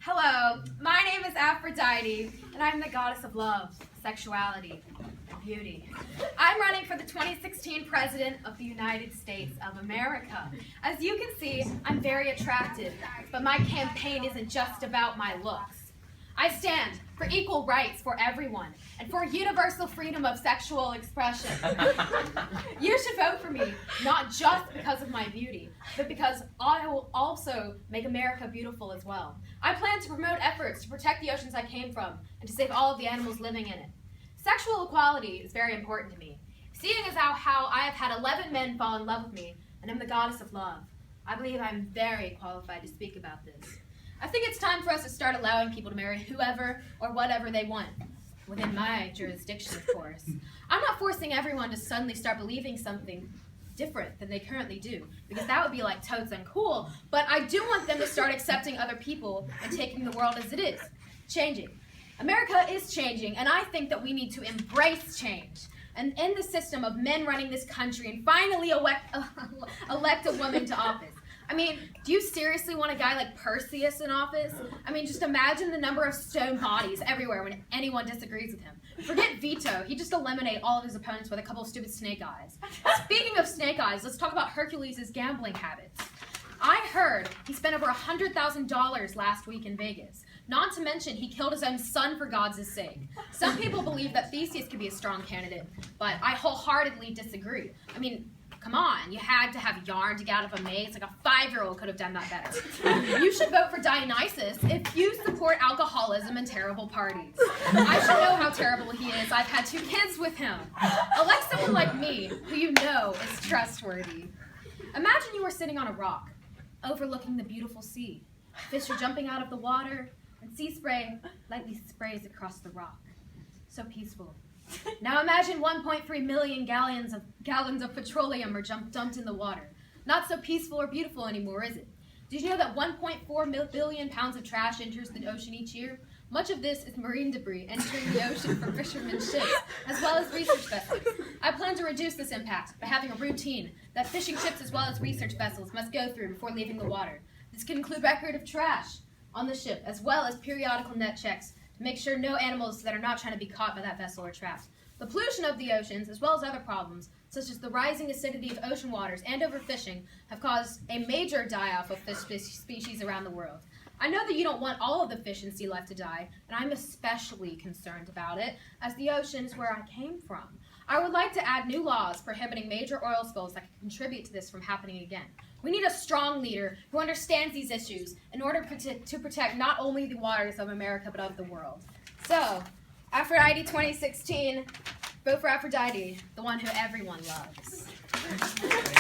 Hello, my name is Aphrodite, and I'm the goddess of love, sexuality, and beauty. I'm running for the 2016 President of the United States of America. As you can see, I'm very attractive, but my campaign isn't just about my looks. I stand for equal rights for everyone and for universal freedom of sexual expression. You should vote for me, not just because of my beauty, but because I will also make America beautiful as well. I plan to promote efforts to protect the oceans I came from and to save all of the animals living in it. Sexual equality is very important to me. Seeing as how I have had 11 men fall in love with me and I'm the goddess of love, I believe I'm very qualified to speak about this. I think it's time for us to start allowing people to marry whoever or whatever they want, within my jurisdiction, of course. I'm not forcing everyone to suddenly start believing something different than they currently do, because that would be like totes uncool, but I do want them to start accepting other people and taking the world as it is, changing. America is changing, and I think that we need to embrace change and end the system of men running this country and finally elect a woman to office. I mean, do you seriously want a guy like Perseus in office? I mean, just imagine the number of stone bodies everywhere when anyone disagrees with him. Forget veto, he'd just eliminate all of his opponents with a couple of stupid snake eyes. Speaking of snake eyes, let's talk about Hercules' gambling habits. I heard he spent over $100,000 last week in Vegas. Not to mention, he killed his own son for God's sake. Some people believe that Theseus could be a strong candidate, but I wholeheartedly disagree. I mean, come on, you had to have yarn to get out of a maze. Like a 5-year-old could have done that better. You should vote for Dionysus if you support alcoholism and terrible parties. I should know how terrible he is. I've had 2 kids with him. Elect someone like me, who you know is trustworthy. Imagine you were sitting on a rock, overlooking the beautiful sea. Fish are jumping out of the water, and sea spray lightly sprays across the rock. So peaceful. Now imagine 1.3 million gallons of petroleum are dumped in the water. Not so peaceful or beautiful anymore, is it? Did you know that 1.4 billion pounds of trash enters the ocean each year? Much of this is marine debris entering the ocean from fishermen's ships, as well as research vessels. I plan to reduce this impact by having a routine that fishing ships as well as research vessels must go through before leaving the water. This can include record of trash on the ship, as well as periodical net checks to make sure no animals that are not trying to be caught by that vessel are trapped. The pollution of the oceans, as well as other problems, such as the rising acidity of ocean waters and overfishing, have caused a major die-off of fish species around the world. I know that you don't want all of the fish in sea life to die, and I'm especially concerned about it, as the ocean is where I came from. I would like to add new laws prohibiting major oil spills that can contribute to this from happening again. We need a strong leader who understands these issues in order to protect not only the waters of America, but of the world. So, Aphrodite 2016, vote for Aphrodite, the one who everyone loves.